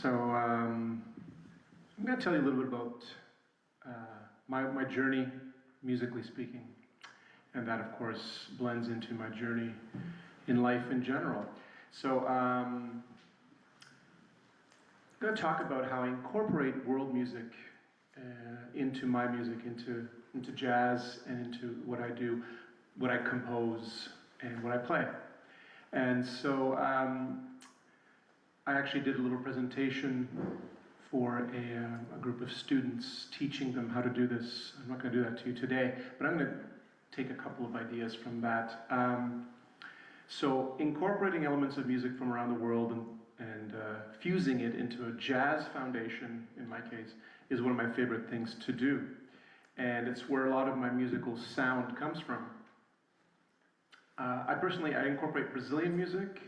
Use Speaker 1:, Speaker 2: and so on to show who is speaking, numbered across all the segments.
Speaker 1: I'm going to tell you a little bit about my journey, musically speaking, and that, of course, blends into my journey in life in general. So I'm going to talk about how I incorporate world music into my music, into jazz, and into what I do, what I compose, and what I play. And so I actually did a little presentation for a group of students, teaching them how to do this. I'm not going to do that to you today, but I'm going to take a couple of ideas from that. So incorporating elements of music from around the world and fusing it into a jazz foundation, in my case, is one of my favorite things to do. And it's where a lot of my musical sound comes from. I incorporate Brazilian music,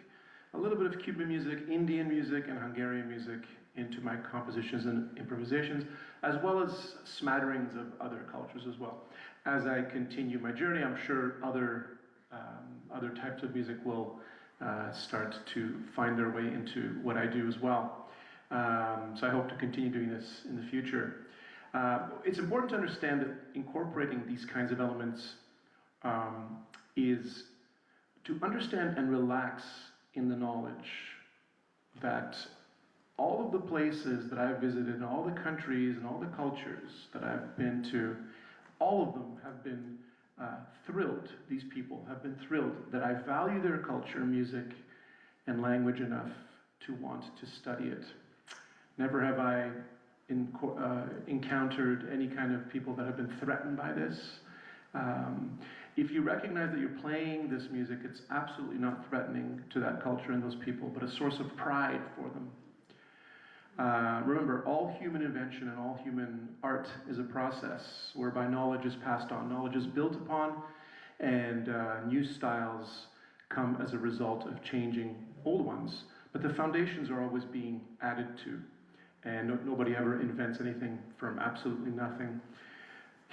Speaker 1: a little bit of Cuban music, Indian music, and Hungarian music into my compositions and improvisations, as well as smatterings of other cultures as well. As I continue my journey, I'm sure other types of music will start to find their way into what I do as well. So I hope to continue doing this in the future. It's important to understand that incorporating these kinds of elements is to understand and relax in the knowledge that all of the places that I've visited, and all the countries and all the cultures that I've been to, all of them have been thrilled, these people have been thrilled that I value their culture, music, and language enough to want to study it. Never have I encountered any kind of people that have been threatened by this. If you recognize that you're playing this music, it's absolutely not threatening to that culture and those people, but a source of pride for them. Remember, all human invention and all human art is a process whereby knowledge is passed on, knowledge is built upon, and new styles come as a result of changing old ones. But the foundations are always being added to, and nobody ever invents anything from absolutely nothing.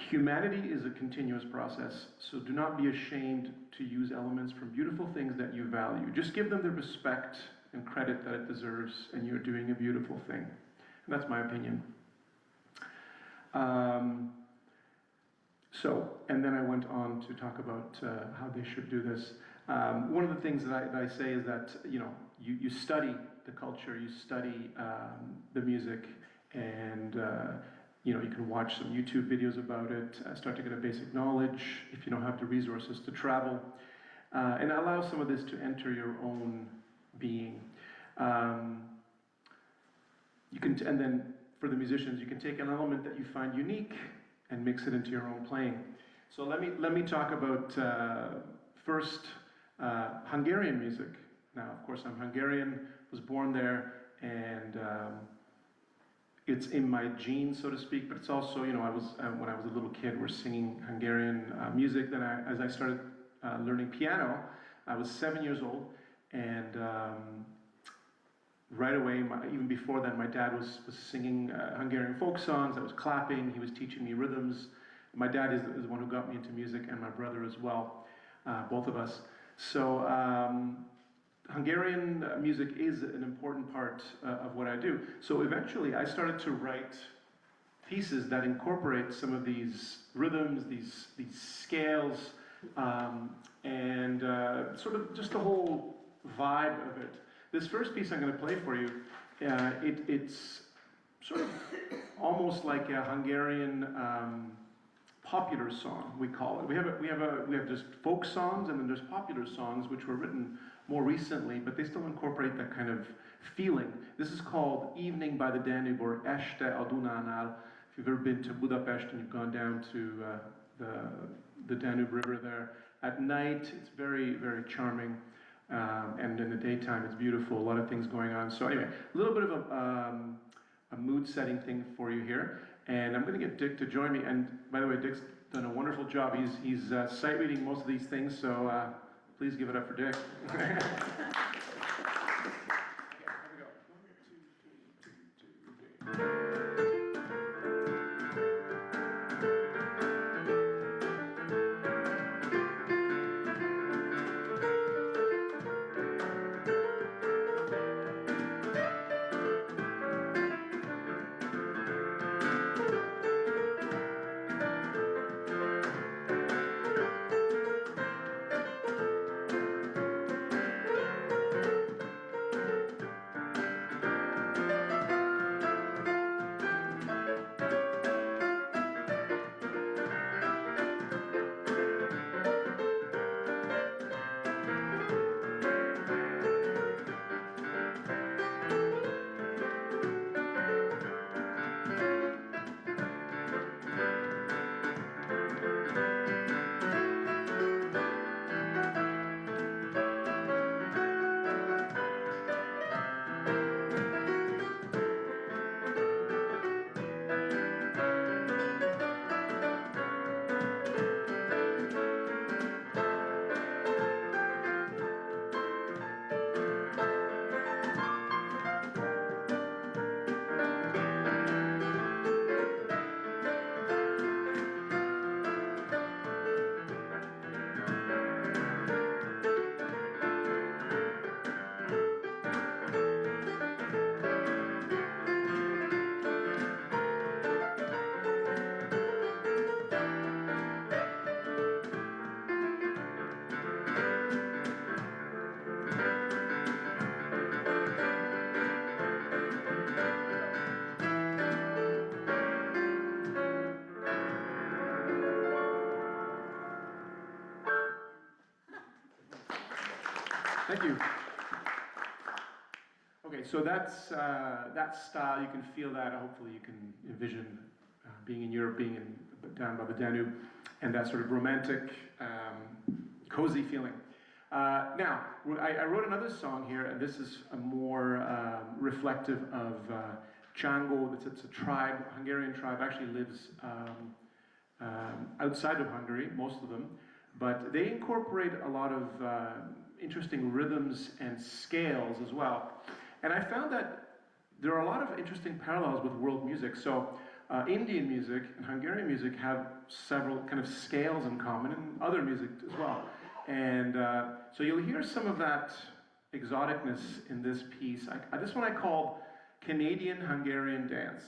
Speaker 1: Humanity is a continuous process, so do not be ashamed to use elements from beautiful things that you value. Just give them the respect and credit that it deserves, and you're doing a beautiful thing. And that's my opinion. And then I went on to talk about how they should do this. One of the things that I say is that you study the culture, you study the music, and you can watch some YouTube videos about it, start to get a basic knowledge if you don't have the resources to travel, and allow some of this to enter your own being. And then for the musicians, you can take an element that you find unique and mix it into your own playing. So let me talk about first Hungarian music. Now, of course, I'm Hungarian, was born there, and it's in my genes, so to speak, but it's also, when I was a little kid, we're singing Hungarian music. Then as I started learning piano, I was 7 years old, and right away, even before then, my dad was singing Hungarian folk songs. I was clapping, he was teaching me rhythms. My dad is the one who got me into music, and my brother as well, both of us. So Hungarian music is an important part of what I do. So eventually I started to write pieces that incorporate some of these rhythms, these scales, and sort of just the whole vibe of it. This first piece I'm going to play for you, it's sort of almost like a Hungarian popular song, we call it. We have just folk songs, and then there's popular songs which were written more recently, but they still incorporate that kind of feeling. This is called Evening by the Danube, or Este a Dunánál. If you've ever been to Budapest and you've gone down to the Danube River there, at night it's very, very charming, and in the daytime it's beautiful, a lot of things going on. So anyway, a little bit of a mood-setting thing for you here. And I'm going to get Dick to join me. And by the way, Dick's done a wonderful job. He's sight reading most of these things, so please give it up for Dick. Okay, here we go. 1, 2, 3, 2, 3. Thank you. Okay, so that's that style. You can feel that. Hopefully, you can envision being in Europe, being down by the Danube, and that sort of romantic, cozy feeling. Now, I wrote another song here, and this is a more reflective of Csango. It's a tribe, Hungarian tribe, actually lives outside of Hungary, most of them, but they incorporate a lot of interesting rhythms and scales as well. And I found that there are a lot of interesting parallels with world music. So Indian music and Hungarian music have several kind of scales in common, and other music as well. And so you'll hear some of that exoticness in this piece. This one I called Canadian-Hungarian Dance.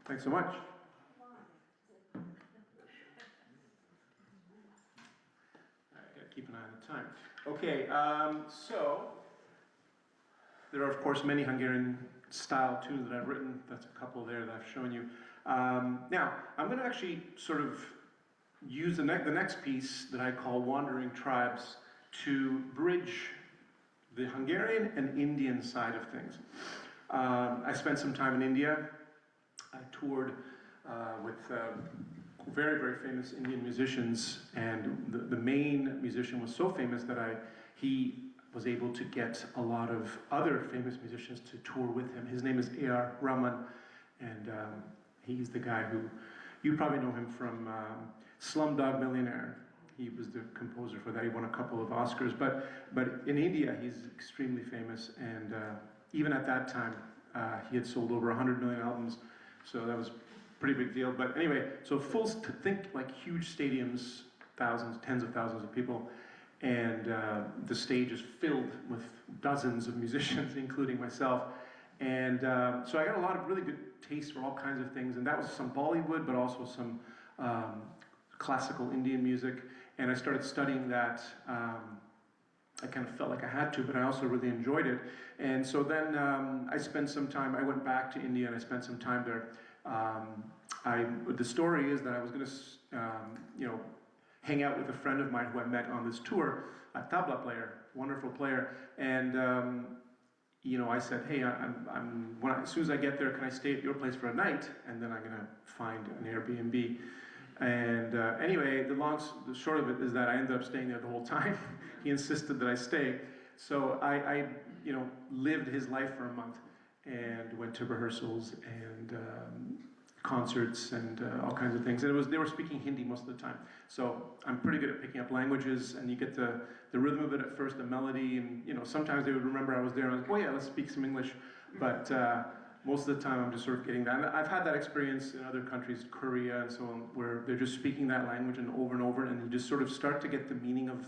Speaker 1: Thanks so much. I gotta keep an eye on the time. Okay, so there are of course many Hungarian style tunes that I've written. That's a couple there that I've shown you. Now, I'm going to actually sort of use the next piece that I call Wandering Tribes to bridge the Hungarian and Indian side of things. I spent some time in India. I toured with very, very famous Indian musicians, and the main musician was so famous that he was able to get a lot of other famous musicians to tour with him. His name is A.R. Rahman, and he's the guy who, you probably know him from Slumdog Millionaire. He was the composer for that. He won a couple of Oscars. But in India, he's extremely famous. And even at that time, he had sold over 100 million albums. So that was a pretty big deal. But anyway, so think like huge stadiums, thousands, tens of thousands of people. And the stage is filled with dozens of musicians, including myself. And so I got a lot of really good taste for all kinds of things. And that was some Bollywood, but also some classical Indian music. And I started studying that. I kind of felt like I had to, but I also really enjoyed it. And so then I spent some time, I went back to India and I spent some time there. The story is that I was going to, hang out with a friend of mine who I met on this tour, a tabla player, wonderful player. And, I said, hey, as soon as I get there, can I stay at your place for a night? And then I'm going to find an Airbnb. And anyway, the short of it is that I ended up staying there the whole time. He insisted that I stay. So I lived his life for a month and went to rehearsals and concerts and all kinds of things. And they were speaking Hindi most of the time. So I'm pretty good at picking up languages, and you get the rhythm of it at first, the melody, and sometimes they would remember I was there and I was like, oh yeah, let's speak some English. But most of the time I'm just sort of getting that. And I've had that experience in other countries, Korea and so on, where they're just speaking that language and over, and you just sort of start to get the meaning of,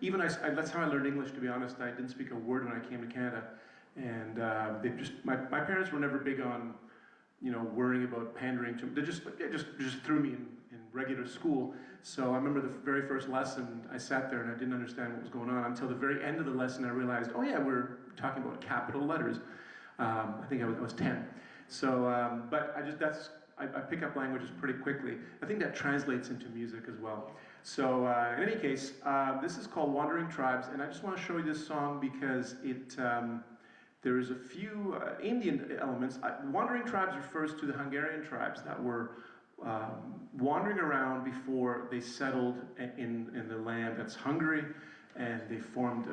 Speaker 1: that's how I learned English, to be honest. I didn't speak a word when I came to Canada. And my parents were never big on, worrying about pandering to. They just threw me in regular school. So I remember the very first lesson, I sat there and I didn't understand what was going on until the very end of the lesson. I realized, oh yeah, we're talking about capital letters. I think I was 10. So, but I pick up languages pretty quickly. I think that translates into music as well. So in any case, this is called Wandering Tribes, and I just want to show you this song because there's a few Indian elements. Wandering Tribes refers to the Hungarian tribes that were wandering around before they settled in the land that's Hungary, and they formed,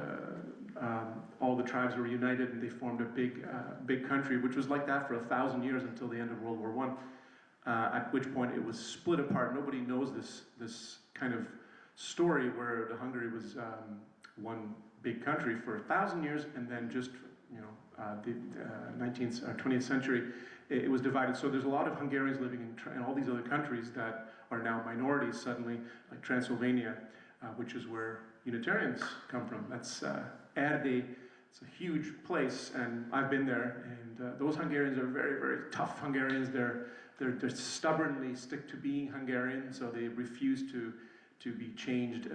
Speaker 1: all the tribes were united and they formed a big country, which was like that for 1,000 years until the end of World War I, at which point it was split apart. Nobody knows this kind of story where Hungary was one big country for 1,000 years, and then just the 19th or 20th century, it was divided. So there's a lot of Hungarians living in all these other countries that are now minorities suddenly, like Transylvania, which is where Unitarians come from. That's Erdély. It's a huge place, and I've been there. And those Hungarians are very, very tough Hungarians. They stubbornly stick to being Hungarian, so they refuse to be changed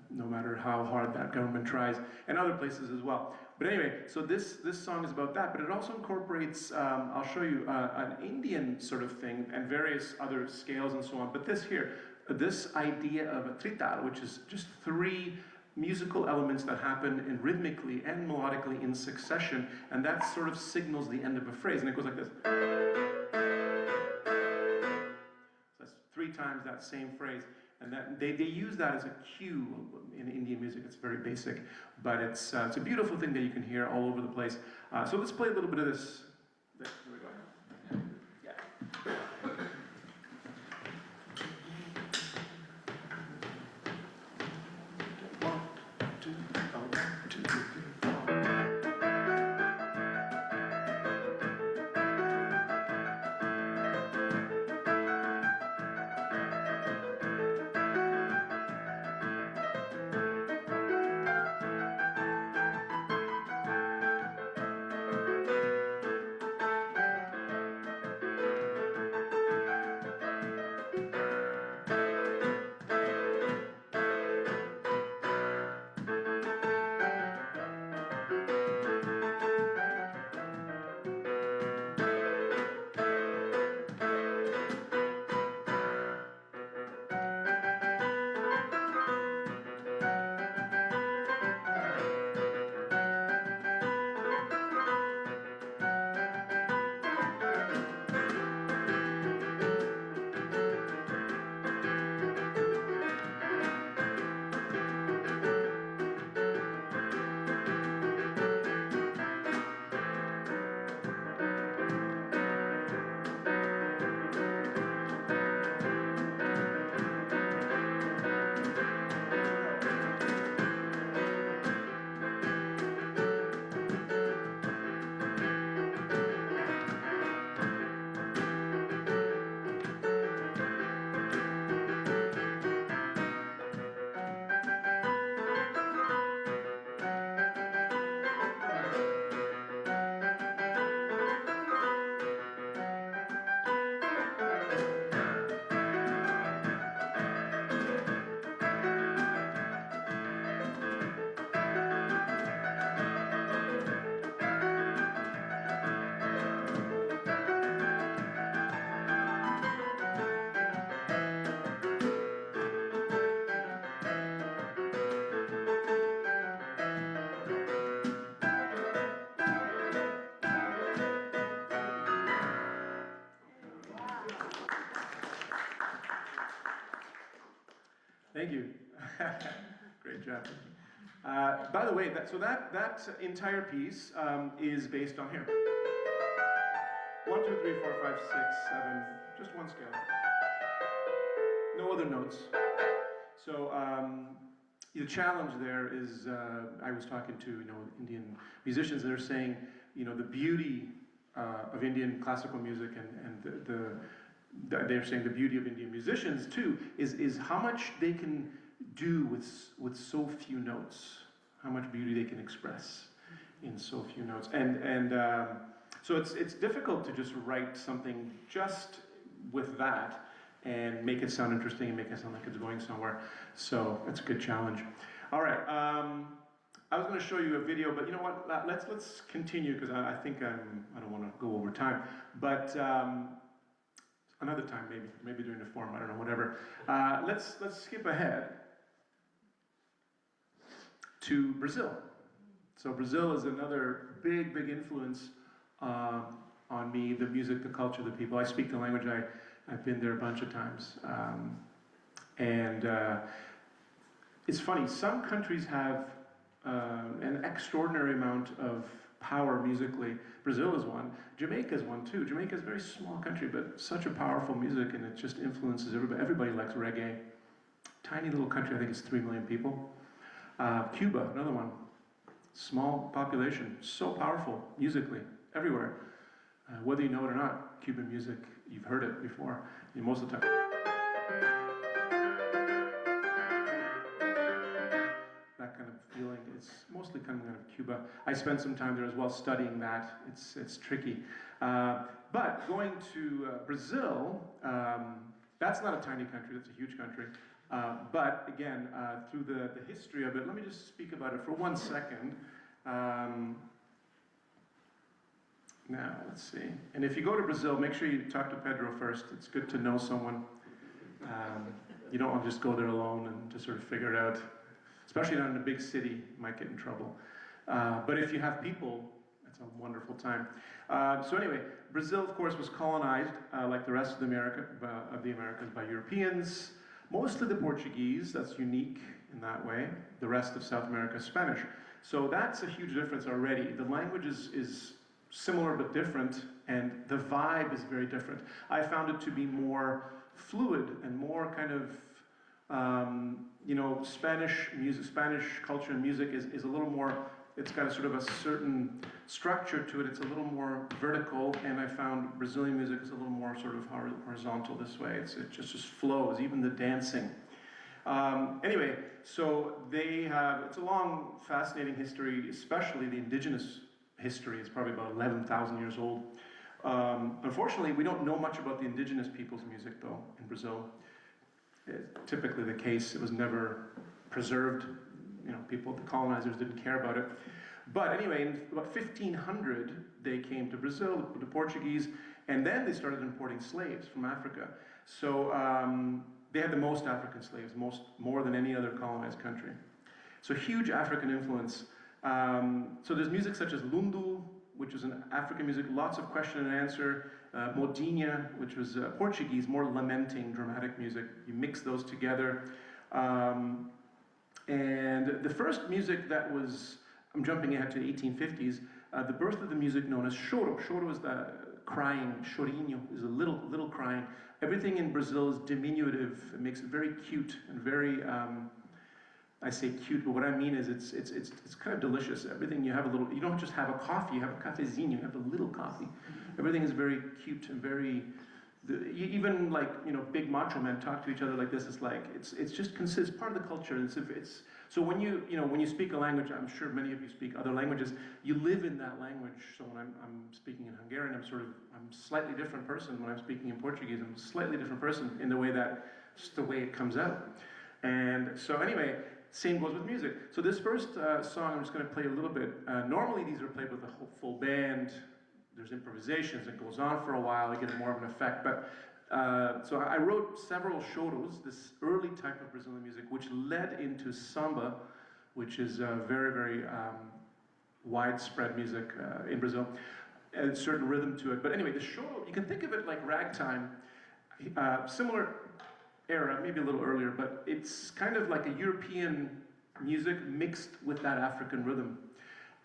Speaker 1: no matter how hard that government tries, and other places as well. But anyway, so this song is about that, but it also incorporates, I'll show you, an Indian sort of thing and various other scales and so on. But this idea of a trital, which is just 3 musical elements that happen in rhythmically and melodically in succession, and that sort of signals the end of a phrase, and it goes like this. So that's 3 times that same phrase. And that, they use that as a cue in Indian music. It's very basic, but it's a beautiful thing that you can hear all over the place. So let's play a little bit of this. Here we go. Yeah. One, two, one, two, three. Thank you. Great job. By the way, that entire piece is based on here. 1, 2, 3, 4, 5, 6, 7, just one scale. No other notes. So the challenge there is, I was talking to Indian musicians, and they're saying the beauty of Indian classical music and they're saying the beauty of Indian musicians too is how much they can do with so few notes, how much beauty they can express in so few notes, and so it's difficult to just write something just with that and make it sound interesting and make it sound like it's going somewhere. So it's a good challenge. All right, I was going to show you a video, but you know what? Let's continue because I think I don't want to go over time, but another time maybe during the forum, I don't know, whatever. Let's skip ahead to Brazil. So Brazil is another big influence on me, the music, the culture, the people. I speak the language. I've been there a bunch of times. And it's funny, some countries have an extraordinary amount of power musically. Brazil is one. Jamaica is one too. Jamaica is a very small country, but such a powerful music, and it just influences everybody. Everybody likes reggae. Tiny little country, I think it's 3 million people. Cuba, another one. Small population, so powerful musically, everywhere. Whether you know it or not, Cuban music, you've heard it before, most of the time. That kind of feeling, it's mostly coming out of Cuba. I spent some time there as well studying that. It's tricky. But going to Brazil, that's not a tiny country, that's a huge country. But again, through the history of it, let me just speak about it for 1 second. Now, let's see. And if you go to Brazil, make sure you talk to Pedro first. It's good to know someone. You don't want to just go there alone and just sort of figure it out. Especially not in a big city, you might get in trouble. But if you have people, it's a wonderful time. So anyway, Brazil, of course, was colonized, like the rest of the Americas, by Europeans. Mostly the Portuguese, that's unique in that way. The rest of South America is Spanish. So that's a huge difference already. The language is similar but different, and the vibe is very different. I found it to be more fluid and more kind of, Spanish music, Spanish culture and music is a little more, it's got a sort of a certain structure to it. It's a little more vertical, and I found Brazilian music is a little more sort of horizontal this way. It just flows, even the dancing. Anyway, so it's a long, fascinating history, especially the indigenous history. It's probably about 11,000 years old. Unfortunately, we don't know much about the indigenous people's music, though, in Brazil. It's typically the case. It was never preserved. The colonizers didn't care about it. But anyway, in about 1500, they came to Brazil, the Portuguese, and then they started importing slaves from Africa. So they had the most African slaves, more than any other colonized country. So huge African influence. So there's music such as lundu, which is an African music, lots of question and answer. Modinha, which was Portuguese, more lamenting, dramatic music. You mix those together. And the first music that was, I'm jumping ahead to the 1850s, the birth of the music known as choro. Choro is the crying, chorinho is a little crying. Everything in Brazil is diminutive. It makes it very cute and very, I say cute, but what I mean is it's kind of delicious. Everything you have you don't just have a coffee, you have a cafezinho, you have a little coffee. Everything is very cute and very, even like, big macho men talk to each other like this. It's just consists part of the culture. So when you speak a language, I'm sure many of you speak other languages, you live in that language. So when I'm speaking in Hungarian, I'm a slightly different person. When I'm speaking in Portuguese, I'm a slightly different person in the way that, just the way it comes out. And so anyway, same goes with music. So this first song, I'm just going to play a little bit. Normally these are played with a full band. There's improvisations. It goes on for a while. You get more of an effect. But so I wrote several choros, this early type of Brazilian music, which led into samba, which is very widespread music in Brazil. A certain rhythm to it. But anyway, the choro, you can think of it like ragtime. Similar era, maybe a little earlier, but it's kind of like a European music mixed with that African rhythm.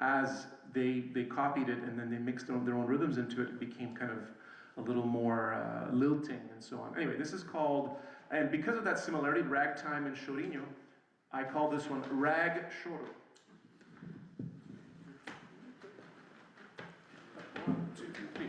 Speaker 1: As they copied it and then they mixed their own rhythms into it, it became kind of a little more lilting and so on. Anyway, this is called, and because of that similarity, ragtime and chorinho, I call this one Rag Choro. 1, 2, 3.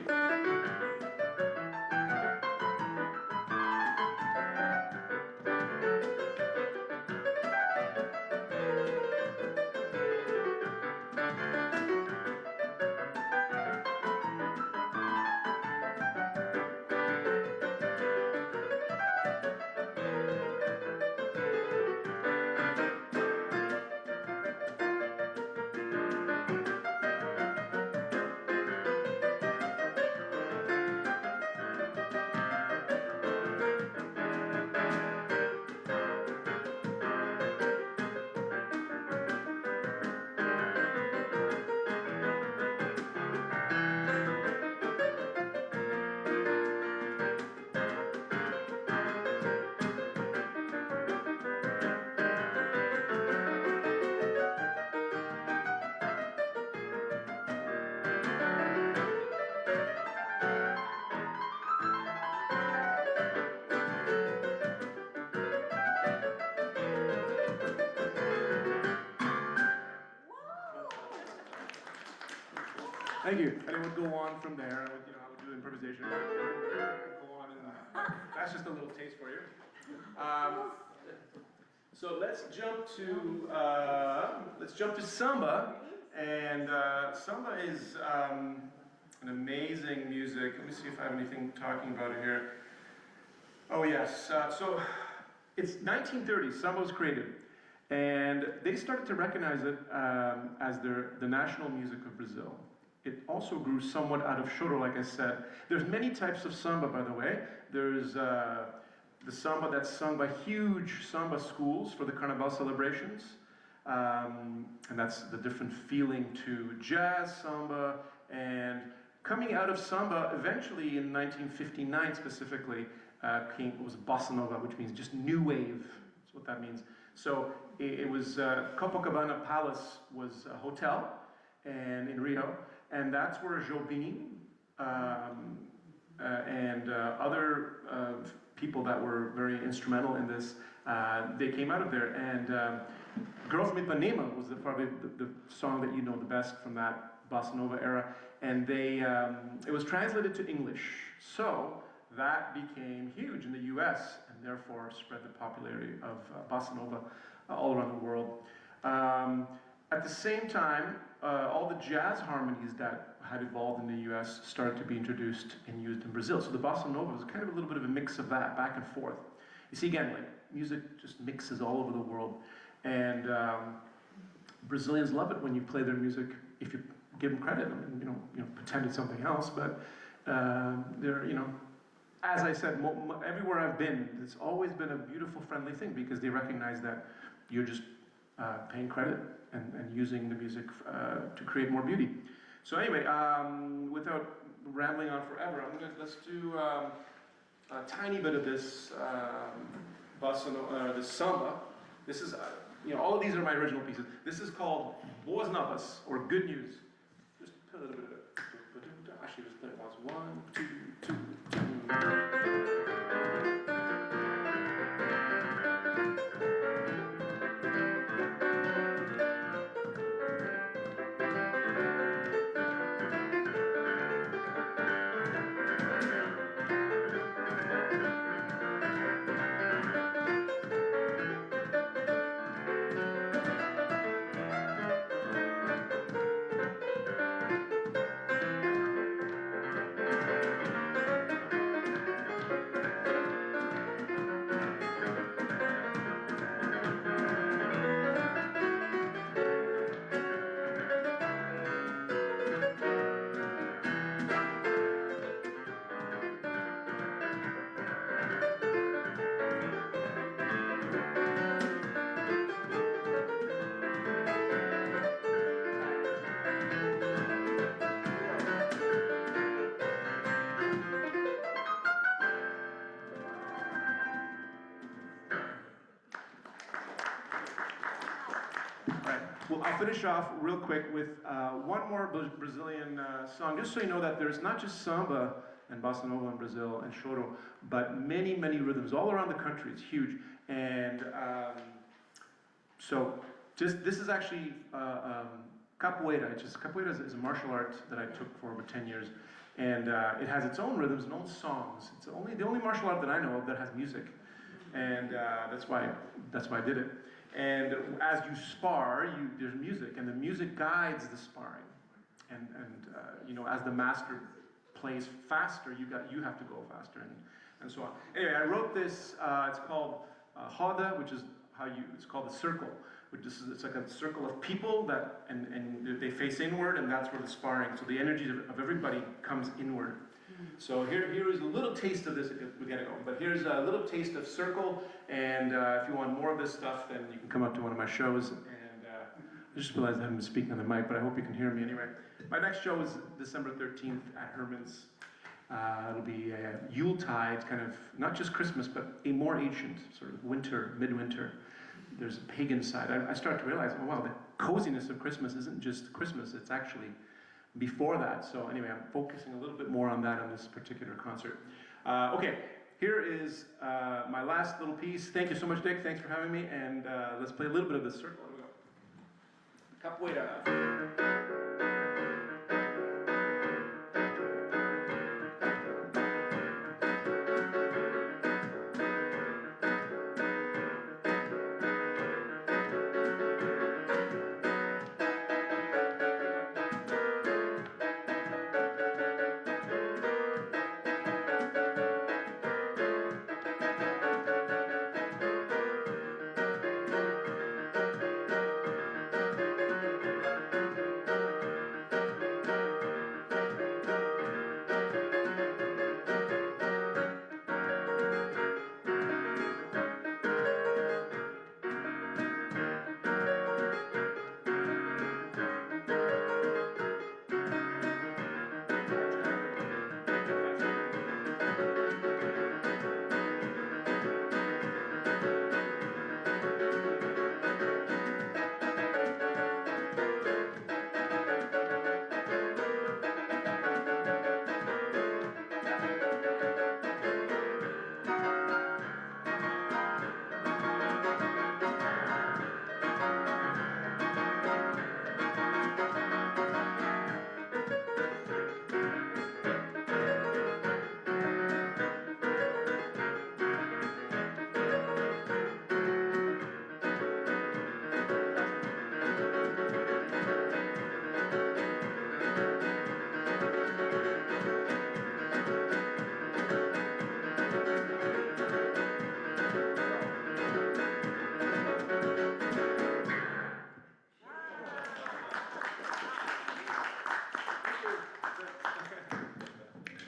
Speaker 1: Thank you. And it would go on from there. I would do improvisation. Go on, and that's just a little taste for you. So let's jump to samba, and samba is an amazing music. Let me see if I have anything talking about it here. Oh yes. So it's 1930. Samba was created, and they started to recognize it as the national music of Brazil. It also grew somewhat out of choro, like I said. There's many types of samba, by the way. There's the samba that's sung by huge samba schools for the Carnival celebrations. And that's the different feeling to jazz samba. And coming out of samba, eventually in 1959 specifically, was bossa nova, which means just new wave. That's what that means. So it was Copacabana Palace was a hotel and in Rio. And that's where Jobim and other people that were very instrumental in this, they came out of there. And Girls from Ipanema was probably the song that you know the best from that bossa nova era. And it was translated to English. So that became huge in the US and therefore spread the popularity of bossa nova all around the world. At the same time, all the jazz harmonies that had evolved in the US started to be introduced and used in Brazil. So the bossa nova was kind of a little bit of a mix of that, back and forth. You see, again, like music just mixes all over the world. And Brazilians love it when you play their music, if you give them credit. I mean, you know, pretend it's something else, but they're, as I said, everywhere I've been, it's always been a beautiful, friendly thing because they recognize that you're just paying credit and using the music to create more beauty. So anyway, without rambling on forever, let's do a tiny bit of this bossa nova, this samba. This is, all of these are my original pieces. This is called Boas Novas, or Good News. Just put a little bit of it. Actually, just play it once. 1, 2, 2, 2. Well, I'll finish off real quick with one more Brazilian song, just so you know that there's not just samba and bossa nova in Brazil and choro, but many, many rhythms all around the country. It's huge. And so this is actually capoeira. Capoeira is a martial art that I took for over 10 years. And it has its own rhythms and own songs. It's the only martial art that I know of that has music. And that's why I did it. And as you spar, there's music, and the music guides the sparring. And you know, as the master plays faster, you have to go faster, and so on. Anyway, I wrote this. It's called roda, which is it's called the circle. It's like a circle of people that and they face inward, and that's where the sparring. So the energy of everybody comes inward. So here is a little taste of this. We gotta go, but here's a little taste of circle. And if you want more of this stuff, then you can come up to one of my shows. And I just realized I haven't been speaking on the mic, but I hope you can hear me anyway. My next show is December 13th at Herman's. It'll be a Yuletide, kind of not just Christmas, but a more ancient sort of winter, midwinter. There's a pagan side. I start to realize, oh wow, the coziness of Christmas isn't just Christmas, it's actually before that. So anyway, I'm focusing a little bit more on that on this particular concert. Okay, here is my last little piece. Thank you so much, Dick. Thanks for having me. And let's play a little bit of this circle. Here we go. Capoeira.